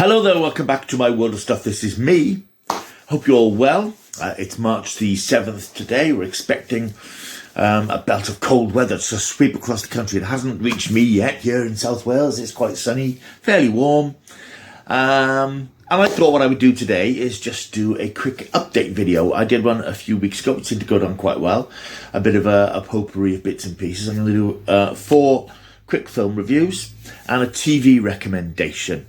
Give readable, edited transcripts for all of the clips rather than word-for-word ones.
Hello there, welcome back to my world of stuff. This is me. Hope you're all well. It's March the 7th today. We're expecting a belt of cold weather to sweep across the country. It hasn't reached me yet here in South Wales. It's quite sunny, fairly warm. And I thought what I would do today is just do a quick update video. I did one a few weeks ago. It seemed to go down quite well. A bit of a potpourri of bits and pieces. I'm going to do 4 quick film reviews and a TV recommendation.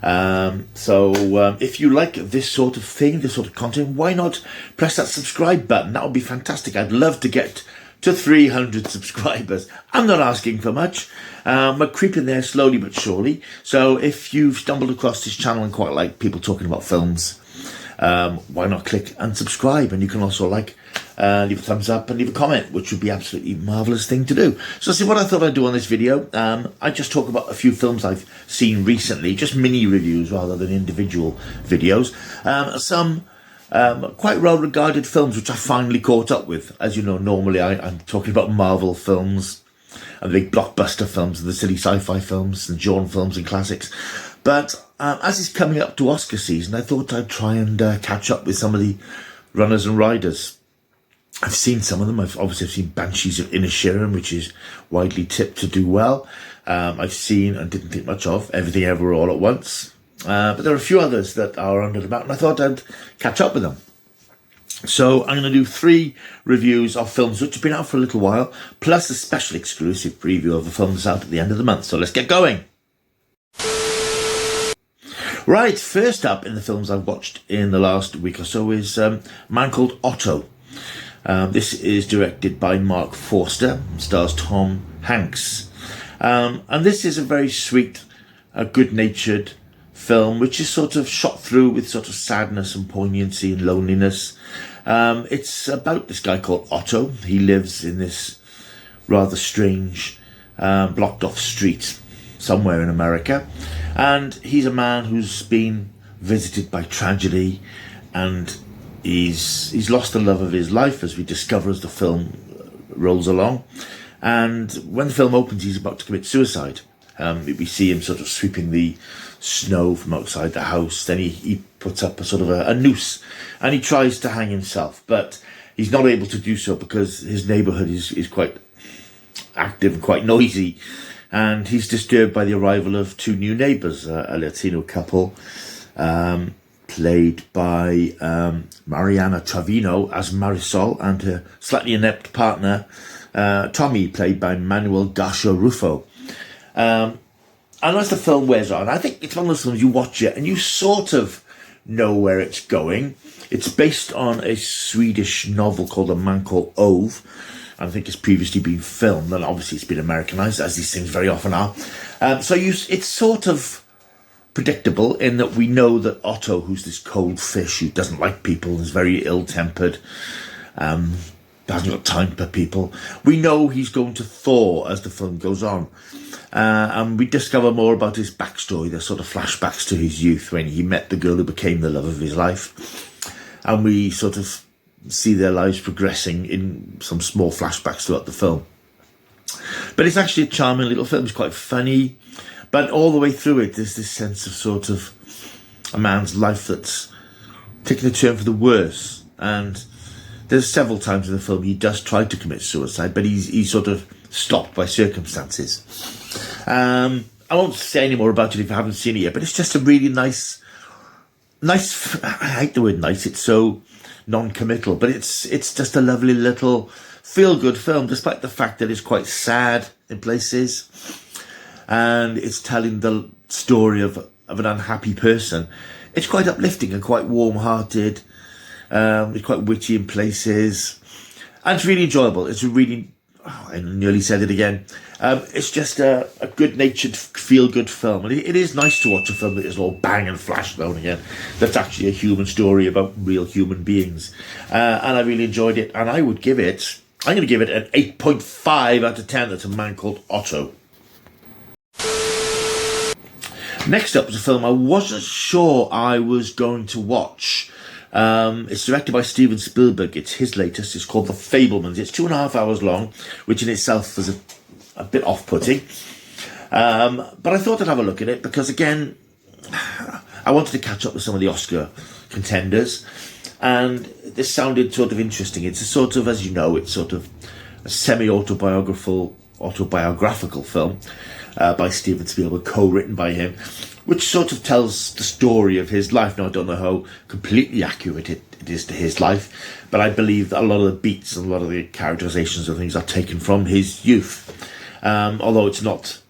If you like this sort of thing, this sort of content, why not press that subscribe button? That would be fantastic. I'd love to get to 300 subscribers. I'm not asking for much. We're creeping there slowly but surely. So if you've stumbled across this channel and quite like people talking about films, why not click and subscribe? And you can also leave a thumbs up and leave a comment, which would be absolutely marvellous thing to do. So see what I thought I'd do on this video. I just talk about a few films I've seen recently, just mini reviews rather than individual videos. Some quite well-regarded films which I finally caught up with. As you know, normally I'm talking about Marvel films and the big blockbuster films and the silly sci-fi films and genre films and classics. But as it's coming up to Oscar season, I thought I'd try and catch up with some of the runners and riders. I've seen some of them. I've obviously seen Banshees of Inisherin, which is widely tipped to do well. I've seen and didn't think much of Everything Ever All at Once. But there are a few others that are under the map, and I thought I'd catch up with them. So I'm going to do 3 reviews of films which have been out for a little while, plus a special exclusive preview of the films out at the end of the month. So let's get going. Right, first up in the films I've watched in the last week or so is a man called Otto. This is directed by Mark Forster, stars Tom Hanks. And this is a very sweet, good-natured film, which is sort of shot through with sort of sadness and poignancy and loneliness. It's about this guy called Otto. He lives in this rather strange, blocked-off street somewhere in America. And he's a man who's been visited by tragedy, and he's lost the love of his life, as we discover as the film rolls along. And when the film opens, he's about to commit suicide. We see him sort of sweeping the snow from outside the house. Then he puts up a sort of a noose, and he tries to hang himself, but he's not able to do so because his neighbourhood is quite active and quite noisy. And he's disturbed by the arrival of 2 new neighbours, a Latino couple, played by Mariana Trevino as Marisol, and her slightly inept partner, Tommy, played by Manuel Garcia Rufo. And as the film wears on, I think it's one of those films you watch it and you sort of know where it's going. It's based on a Swedish novel called A Man Called Ove. I think it's previously been filmed, and obviously it's been Americanized, as these things very often are. It's sort of predictable in that we know that Otto, who's this cold fish who doesn't like people, is very ill-tempered, hasn't got time for people. We know he's going to thaw as the film goes on. And we discover more about his backstory. There's sort of flashbacks to his youth when he met the girl who became the love of his life. And we sort of see their lives progressing in some small flashbacks throughout the film. But it's actually a charming little film. It's quite funny. But all the way through it, there's this sense of sort of a man's life that's taking a turn for the worse. And there's several times in the film he does try to commit suicide, but he's sort of stopped by circumstances. I won't say any more about it if you haven't seen it yet, but it's just a really nice, I hate the word nice, it's so non-committal, but it's just a lovely little feel-good film, despite the fact that it's quite sad in places. And it's telling the story of an unhappy person. It's quite uplifting and quite warm-hearted. It's quite witty in places. And it's really enjoyable. It's a really, I nearly said it again. It's just a good-natured, feel-good film. And it is nice to watch a film that is all bang and flash now and again. That's actually a human story about real human beings. And I really enjoyed it. And I'm going to give it an 8.5 out of 10. That's A Man Called Otto. Next up was a film I wasn't sure I was going to watch. It's directed by Steven Spielberg. It's his latest. It's called The Fabelmans. It's 2.5 hours long, which in itself is a bit off-putting. But I thought I'd have a look at it because, again, I wanted to catch up with some of the Oscar contenders, and this sounded sort of interesting. It's a sort of, as you know, it's sort of a autobiographical film by Steven Spielberg, co-written by him, which sort of tells the story of his life. Now, I don't know how completely accurate it is to his life, but I believe that a lot of the beats and a lot of the characterizations of things are taken from his youth. Although he's not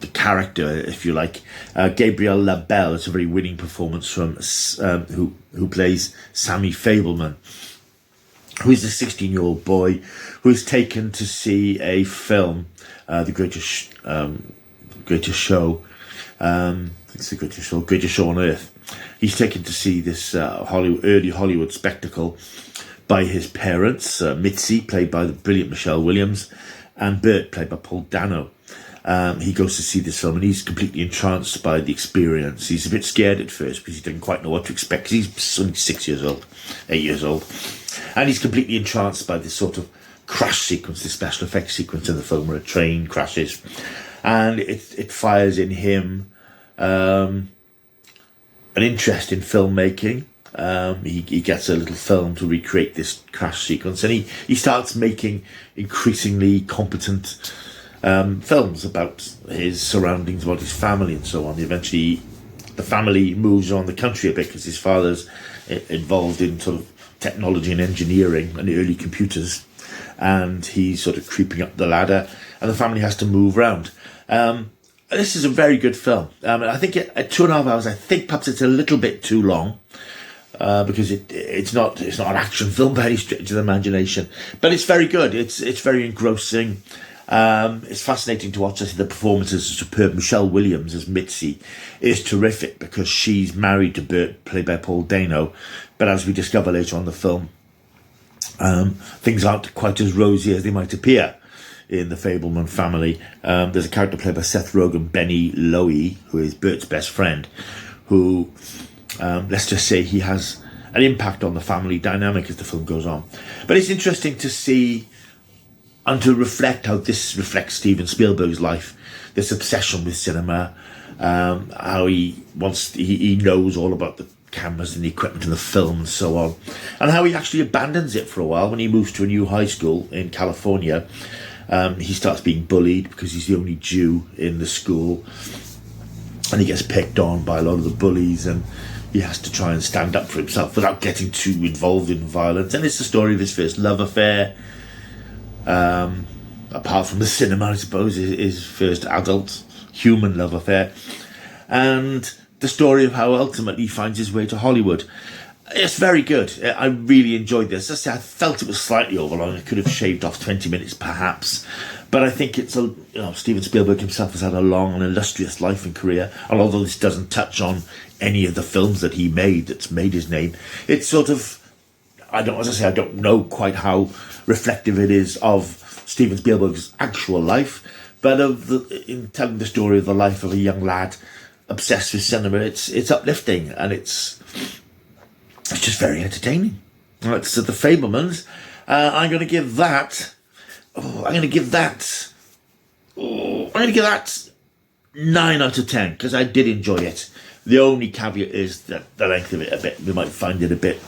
the character, if you like. Gabriel Labelle, it's a very winning performance from who plays Sammy Fabelman, who is a 16-year-old boy who is taken to see a film, The Greatest Show. It's the greatest show on earth. He's taken to see this early Hollywood spectacle by his parents, Mitzi, played by the brilliant Michelle Williams, and Bert, played by Paul Dano. He goes to see this film and he's completely entranced by the experience. He's a bit scared at first because he didn't quite know what to expect, because he's only 8 years old. And he's completely entranced by this sort of crash sequence, this special effects sequence in the film where a train crashes. And it fires in him an interest in filmmaking. He gets a little film to recreate this crash sequence, and he starts making increasingly competent films about his surroundings, about his family and so on. Eventually the family moves around the country a bit because his father's involved in sort of technology and engineering and the early computers, and he's sort of creeping up the ladder, and the family has to move around. This is a very good film. I think at 2.5 hours, I think perhaps it's a little bit too long, because it's not an action film by any stretch of the imagination, but it's very good. It's very engrossing. It's fascinating to watch. I think the performances are superb. Michelle Williams as Mitzi is terrific because she's married to Bert, played by Paul Dano, but as we discover later on in the film, things aren't quite as rosy as they might appear in the Fableman family. There's a character played by Seth Rogen, Benny Lowy, who is Bert's best friend, who, let's just say, he has an impact on the family dynamic as the film goes on. But it's interesting to see and to reflect how this reflects Steven Spielberg's life, this obsession with cinema, how he knows all about the cameras and the equipment and the film and so on, and how he actually abandons it for a while when he moves to a new high school in California. He starts being bullied because he's the only Jew in the school, and he gets picked on by a lot of the bullies, and he has to try and stand up for himself without getting too involved in violence. And it's the story of his first love affair, apart from the cinema, I suppose, his first adult human love affair, and the story of how ultimately he finds his way to Hollywood. It's very good. I really enjoyed this. As I say, I felt it was slightly overlong. I could have shaved off 20 minutes perhaps, but I think it's Steven Spielberg himself has had a long and illustrious life and career, and although this doesn't touch on any of the films that he made that's made his name, it's sort of, I don't know quite how reflective it is of Steven Spielberg's actual life, but in telling the story of the life of a young lad obsessed with cinema, it's uplifting, and it's just very entertaining. Right, so the Fablemans, I'm going to give that 9 out of 10, because I did enjoy it. The only caveat is that the length of it a bit. We might find it a bit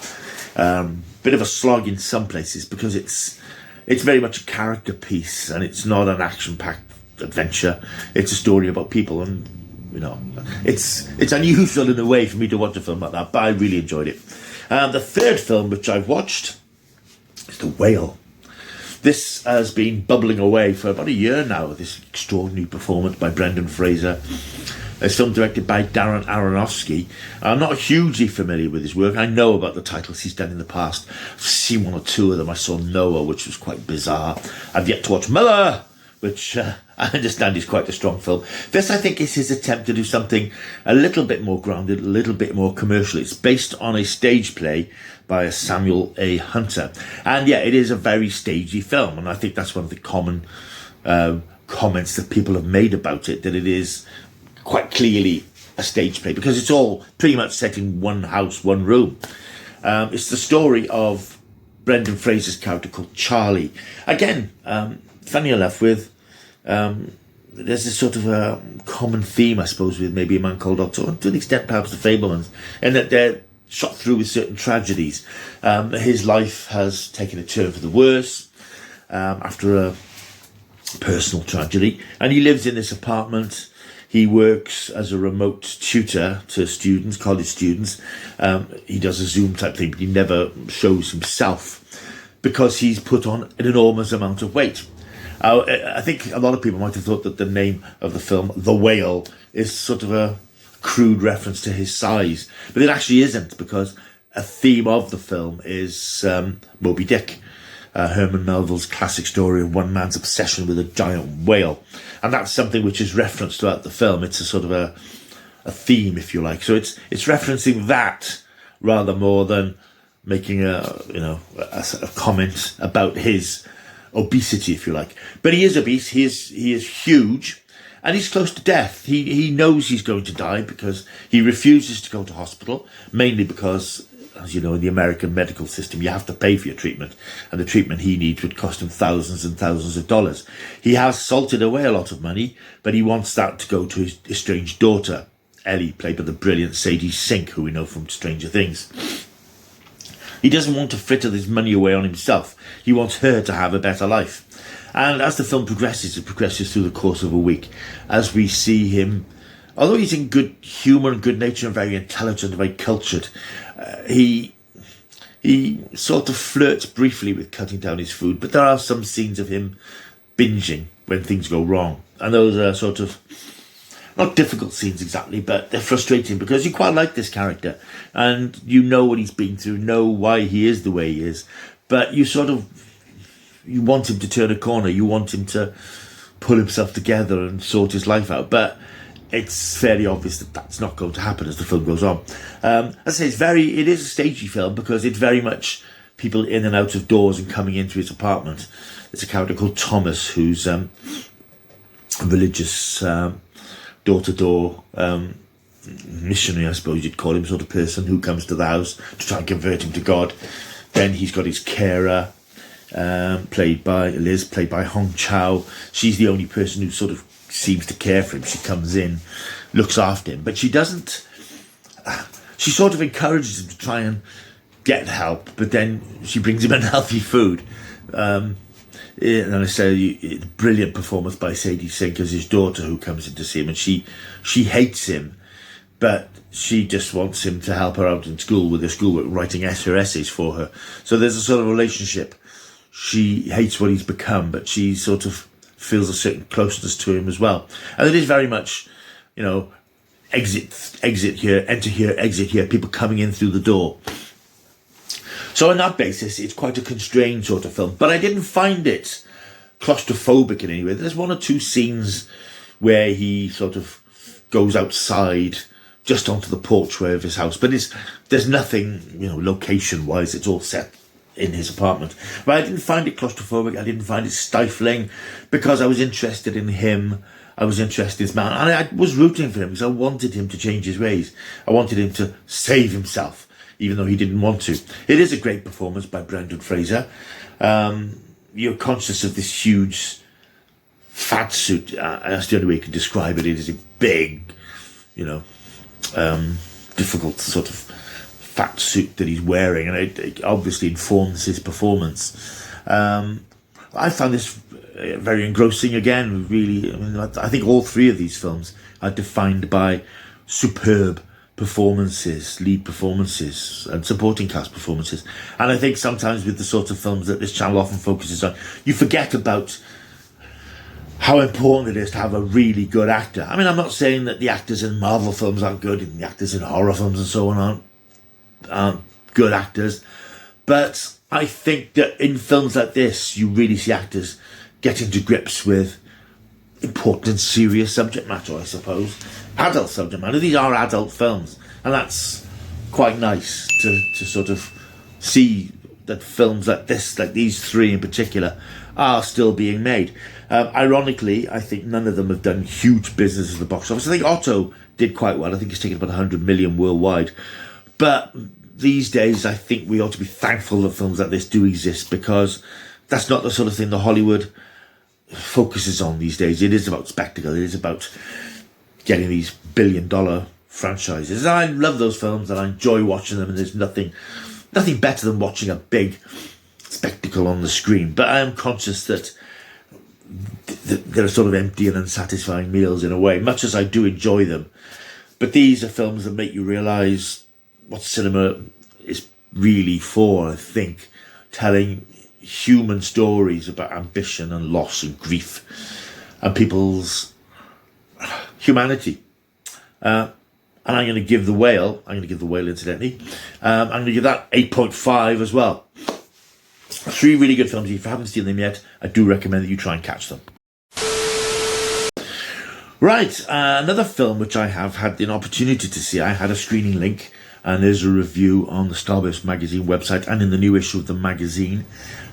of a slog in some places, because it's very much a character piece, and it's not an action-packed adventure. It's a story about people, and it's unusual in a way for me to watch a film like that, but I really enjoyed it. The third film which I've watched is The Whale. This has been bubbling away for about a year now, this extraordinary performance by Brendan Fraser. It's film directed by Darren Aronofsky. I'm not hugely familiar with his work. I know about the titles he's done in the past. I've seen one or two of them. I saw Noah, which was quite bizarre. I've yet to watch Miller, which I understand is quite a strong film. This, I think, is his attempt to do something a little bit more grounded, a little bit more commercial. It's based on a stage play by Samuel A. Hunter. And yeah, it is a very stagey film, and I think that's one of the common comments that people have made about it, that it is quite clearly a stage play, because it's all pretty much set in one house, one room. It's the story of Brendan Fraser's character called Charlie. Again, funny enough, with there's this sort of a common theme, I suppose, with maybe A Man Called Otto, and to an extent perhaps the Fabelmans, and that they're shot through with certain tragedies. His life has taken a turn for the worse after a personal tragedy, and he lives in this apartment. He works as a remote tutor to students, college students. He does a Zoom type thing, but he never shows himself because he's put on an enormous amount of weight. I think a lot of people might have thought that the name of the film, The Whale, is sort of a crude reference to his size, but it actually isn't, because a theme of the film is Moby Dick, Herman Melville's classic story of one man's obsession with a giant whale, and that's something which is referenced throughout the film. It's a sort of a theme, if you like. So it's referencing that rather more than making a sort of comment about his obesity, if you like. But he is obese. He is huge, and he's close to death. He knows he's going to die because he refuses to go to hospital, mainly because, as you know, in the American medical system, you have to pay for your treatment, and the treatment he needs would cost him thousands and thousands of dollars. He has salted away a lot of money, but he wants that to go to his estranged daughter, Ellie, played by the brilliant Sadie Sink, who we know from Stranger Things. He doesn't want to fritter his money away on himself. He wants her to have a better life. And as the film progresses, it progresses through the course of a week, as we see him, although he's in good humour and good nature and very intelligent and very cultured, he sort of flirts briefly with cutting down his food, but there are some scenes of him binging when things go wrong. And those are sort of, not difficult scenes exactly, but they're frustrating because you quite like this character and you know what he's been through, know why he is the way he is, but you want him to turn a corner, you want him to pull himself together and sort his life out, but it's fairly obvious that that's not going to happen as the film goes on. As I say, it is a stagey film because it's very much people in and out of doors and coming into his apartment. There's a character called Thomas who's a religious door-to-door missionary, I suppose you'd call him, sort of person who comes to the house to try and convert him to God. Then he's got his carer, played by Liz, played by Hong Chow. She's the only person who sort of seems to care for him. She comes in, looks after him, but she doesn't. She sort of encourages him to try and get help, but then she brings him unhealthy food. And I say, brilliant performance by Sadie Sink as his daughter, who comes in to see him, and she hates him, but she just wants him to help her out in school with her schoolwork, writing her essays for her. So there's a sort of relationship. She hates what he's become, but she sort of feels a certain closeness to him as well. And it is very much, exit here, enter here, exit here, people coming in through the door. So on that basis, it's quite a constrained sort of film. But I didn't find it claustrophobic in any way. There's one or two scenes where he sort of goes outside just onto the porchway of his house. But there's nothing, location-wise. It's all set in his apartment. But I didn't find it claustrophobic. I didn't find it stifling because I was interested in him. I was interested in his man. And I was rooting for him because I wanted him to change his ways. I wanted him to save himself, even though he didn't want to. It is a great performance by Brendan Fraser. You're conscious of this huge fat suit. That's the only way you can describe it. It is a big, difficult sort of fat suit that he's wearing, and it obviously informs his performance. I found this very engrossing again, really. I think all three of these films are defined by superb performances, lead performances, and supporting cast performances. And I think sometimes with the sort of films that this channel often focuses on, you forget about how important it is to have a really good actor. I mean, I'm not saying that the actors in Marvel films aren't good, and the actors in horror films and so on aren't good actors, but I think that in films like this, you really see actors getting to grips with important and serious subject matter, I suppose. Adult subject matter. These are adult films, and that's quite nice to sort of see that films like this, like these three in particular, are still being made. Ironically, I think none of them have done huge business at the box office. I think Otto did quite well. I think it's taken about 100 million worldwide. But these days, I think we ought to be thankful that films like this do exist, because that's not the sort of thing that Hollywood focuses on these days. It is about spectacle. It is about getting these billion-dollar franchises. And I love those films and I enjoy watching them, and there's nothing better than watching a big spectacle on the screen. But I am conscious that they're sort of empty and unsatisfying meals in a way, much as I do enjoy them. But these are films that make you realise what cinema is really for, I think, telling human stories about ambition and loss and grief and people's humanity. And I'm going to give The Whale, incidentally, I'm going to give that 8.5 as well. 3 really good films. If you haven't seen them yet, I do recommend that you try and catch them. Right, another film which I have had an opportunity to see. I had a screening link, and there's a review on the Starburst magazine website and in the new issue of the magazine.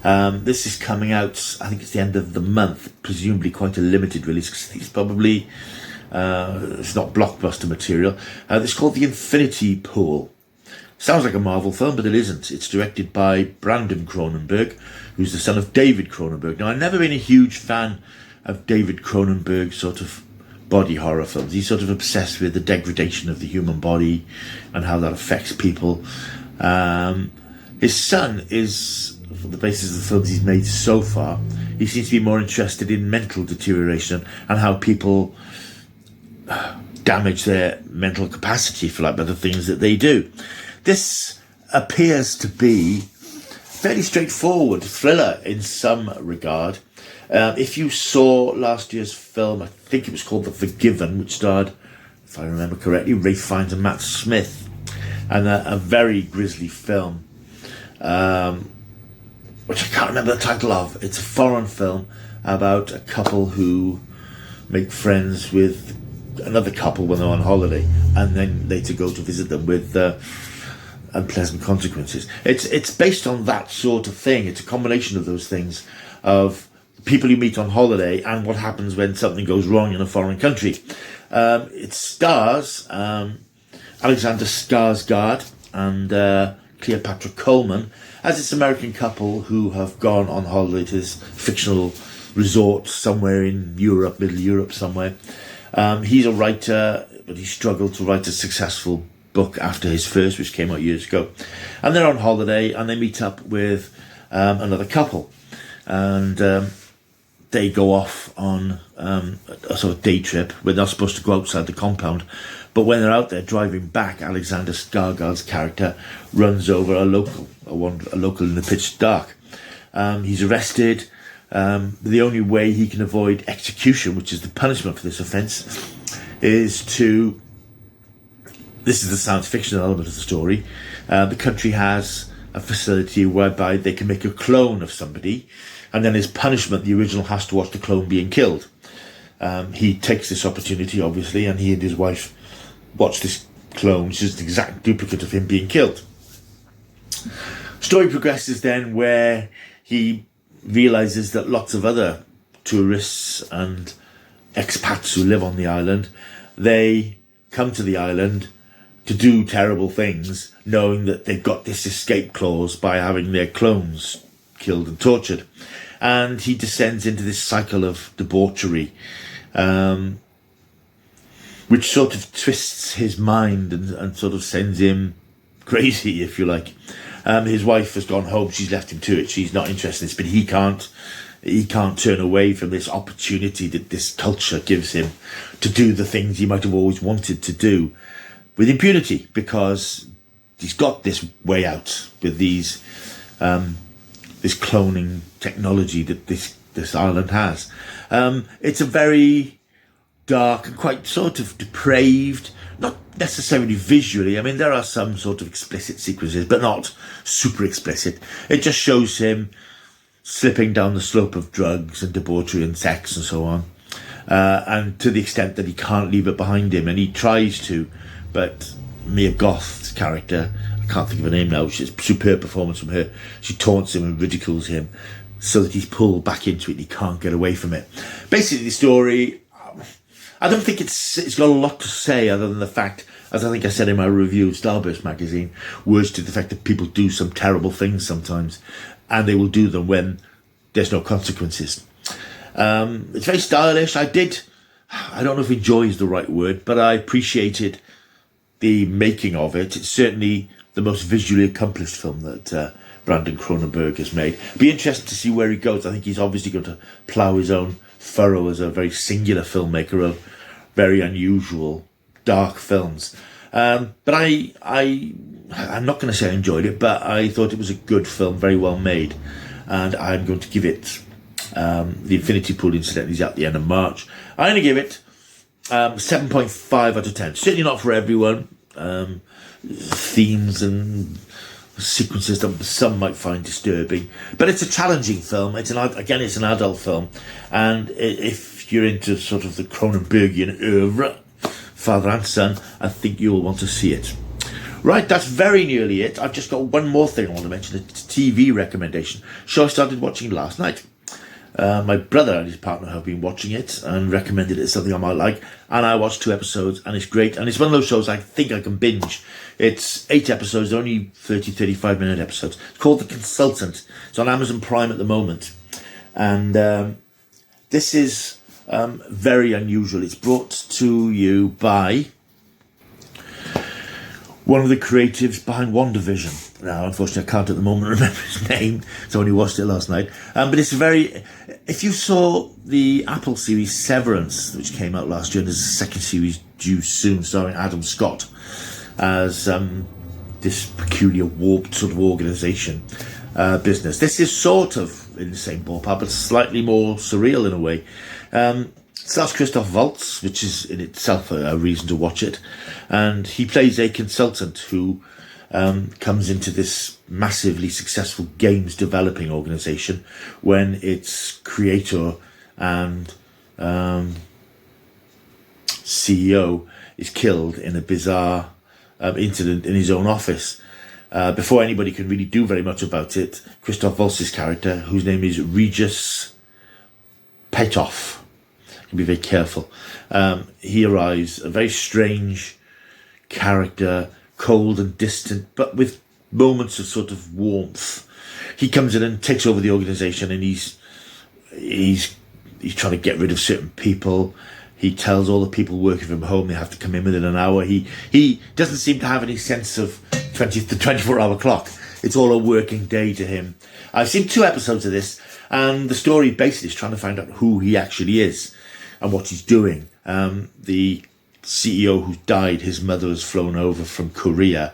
This is coming out, I think it's the end of the month, presumably quite a limited release, because it's probably, it's not blockbuster material. It's called The Infinity Pool. Sounds like a Marvel film, but it isn't. It's directed by Brandon Cronenberg, who's the son of David Cronenberg. Now, I've never been a huge fan of David Cronenberg's sort of body horror films. He's sort of obsessed with the degradation of the human body and how that affects people. His son is, for the basis of the films he's made so far, he seems to be more interested in mental deterioration and how people damage their mental capacity, for like, by the things that they do. This appears to be a fairly straightforward thriller in some regard. If you saw last year's film, I think it was called The Forgiven, which starred, if I remember correctly, Ralph Fiennes and Matt Smith, and a very grisly film, which I can't remember the title of. It's a foreign film about a couple who make friends with another couple when they're on holiday, and then later go to visit them with unpleasant consequences. It's based on that sort of thing. It's a combination of those things, of people you meet on holiday and what happens when something goes wrong in a foreign country. It stars Alexander Skarsgård and Cleopatra Coleman as this American couple who have gone on holiday to this fictional resort somewhere in Europe, Middle Europe somewhere. He's a writer, but he struggled to write a successful book after his first, which came out years ago. And they're on holiday and they meet up with another couple. And they go off on a sort of day trip where they're not supposed to go outside the compound. But when they're out there driving back, Alexander Skarsgård's character runs over a local in the pitch dark. He's arrested. The only way he can avoid execution, which is the punishment for this offence, is to... This is the science fiction element of the story. The country has a facility whereby they can make a clone of somebody, and then as punishment, the original has to watch the clone being killed. He takes this opportunity, obviously, and he and his wife watch this clone, which is the exact duplicate of him being killed. Story progresses then where he realises that lots of other tourists and expats who live on the island, they come to the island to do terrible things, knowing that they've got this escape clause by having their clones killed and tortured. And he descends into this cycle of debauchery, which sort of twists his mind and sort of sends him crazy, if you like. His wife has gone home, she's left him to it, she's not interested in this, but he can't turn away from this opportunity that this culture gives him to do the things he might have always wanted to do with impunity, because he's got this way out with these this cloning technology that this island has. It's a very dark and quite sort of depraved, not necessarily visually. I mean, there are some sort of explicit sequences, but not super explicit. It just shows him slipping down the slope of drugs and debauchery and sex and so on, and to the extent that he can't leave it behind him, and he tries to, but Mia Goth's character, I can't think of her name now, she's a superb performance from her. She taunts him and ridicules him so that he's pulled back into it and he can't get away from it. Basically, the story, I don't think it's got a lot to say other than the fact, as I think I said in my review of Starburst magazine, words to the fact that people do some terrible things sometimes, and they will do them when there's no consequences. It's very stylish. I don't know if enjoy is the right word, but I appreciated the making of it. It's certainly the most visually accomplished film that Brandon Cronenberg has made. Be interested to see where he goes. I think he's obviously going to plough his own furrow as a very singular filmmaker of very unusual, dark films. But I'm not going to say I enjoyed it, but I thought it was a good film, very well made. And I'm going to give it, the Infinity Pool incidentally is at the end of March. I'm going to give it 7.5 out of 10. Certainly not for everyone. Themes and sequences that some might find disturbing, but it's a challenging film. It's an adult film, and if you're into sort of the Cronenbergian oeuvre, father and son, I think you'll want to see it. Right, that's very nearly it. I've just got one more thing I want to mention. It's a TV recommendation. Show I started watching last night. My brother and his partner have been watching it and recommended it as something I might like, and I watched 2 episodes and it's great, and it's one of those shows I think I can binge. It's 8 episodes, only 35 minute episodes. It's called The Consultant. It's on Amazon Prime at the moment, and this is very unusual. It's brought to you by one of the creatives behind WandaVision. Now, unfortunately, I can't at the moment remember his name, so I only watched it last night. But it's if you saw the Apple series Severance, which came out last year, and there's a second series due soon, starring Adam Scott as this peculiar, warped sort of organisation business. This is sort of in the same ballpark, but slightly more surreal in a way. Stars Christoph Waltz, which is in itself a reason to watch it, and he plays a consultant who comes into this massively successful games developing organisation when its creator and CEO is killed in a bizarre incident in his own office. Before anybody can really do very much about it, Christoph Waltz's character, whose name is Regis Petoff, be very careful. He arrives, a very strange character, cold and distant, but with moments of sort of warmth. He comes in and takes over the organisation, and he's trying to get rid of certain people. He tells all the people working from home they have to come in within an hour. He doesn't seem to have any sense of the 24-hour clock. It's all a working day to him. I've seen 2 episodes of this, and the story basically is trying to find out who he actually is and what he's doing. The CEO who died, his mother was flown over from Korea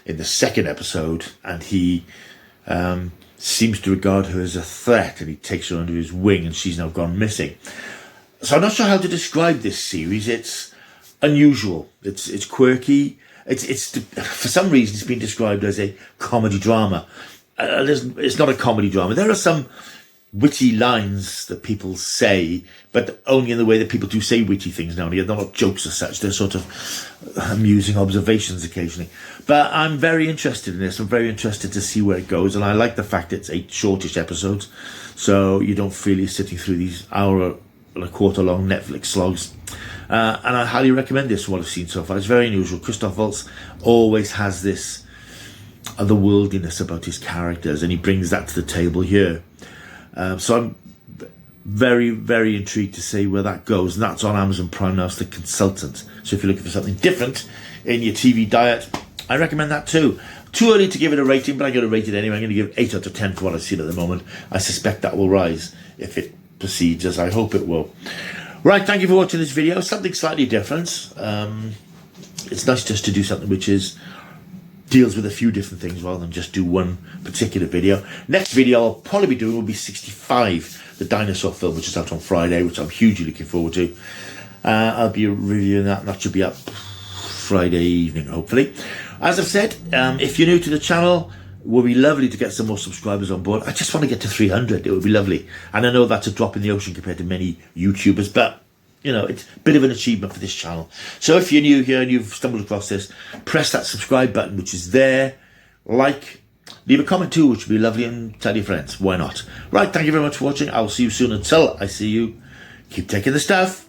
in the second episode, and he seems to regard her as a threat, and he takes her under his wing, and she's now gone missing. So I'm not sure how to describe this series. It's unusual. It's quirky. It's for some reason it's been described as a comedy drama. It's not a comedy drama. There are some witty lines that people say, but only in the way that people do say witty things now and again. They're not jokes as such. They're sort of amusing observations occasionally. But I'm very interested in this. I'm very interested to see where it goes. And I like the fact it's 8 shortish episodes, so you don't feel you're sitting through these hour and a quarter long Netflix slogs. And I highly recommend this from what I've seen so far. It's very unusual. Christoph Waltz always has this otherworldliness about his characters, and he brings that to the table here. So I'm very, very intrigued to see where that goes. And that's on Amazon Prime now. It's The Consultant. So if you're looking for something different in your TV diet, I recommend that too. Too early to give it a rating, but I'm going to rate it anyway. I'm going to give it 8 out of 10 for what I've seen at the moment. I suspect that will rise if it proceeds as I hope it will. Right, thank you for watching this video. Something slightly different. It's nice just to do something which deals with a few different things rather than just do one particular video. Next video I'll probably be doing will be 65, the dinosaur film, which is out on Friday, which I'm hugely looking forward to. I'll be reviewing that, and that should be up Friday evening, hopefully. As I've said, if you're new to the channel, it would be lovely to get some more subscribers on board. I just want to get to 300. It would be lovely. And I know that's a drop in the ocean compared to many YouTubers, but you know, it's a bit of an achievement for this channel. So if you're new here and you've stumbled across this, press that subscribe button, which is there. Like, leave a comment too, which would be lovely, and tell your friends. Why not? Right, thank you very much for watching. I'll see you soon. Until I see you, keep taking the stuff.